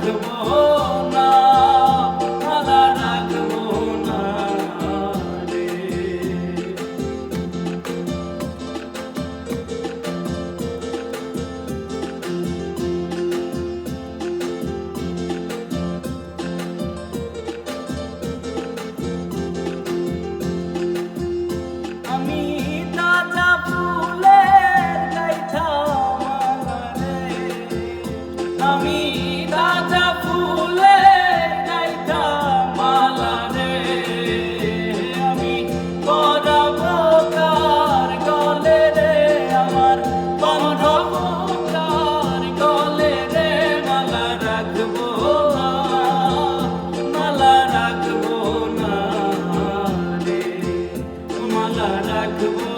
রাখবো না, মালা রাখবো না রে। আমি তাজা ফুলের গাইথা মালা রে, আমি তাজা ফুলের গাইথা মালা রে, আমি পরাবো কার গলে রে, আমার বাঁধবো কার গলে রে, মালা রাখবো না, মালা রাখবো না রে, মালা রাখবো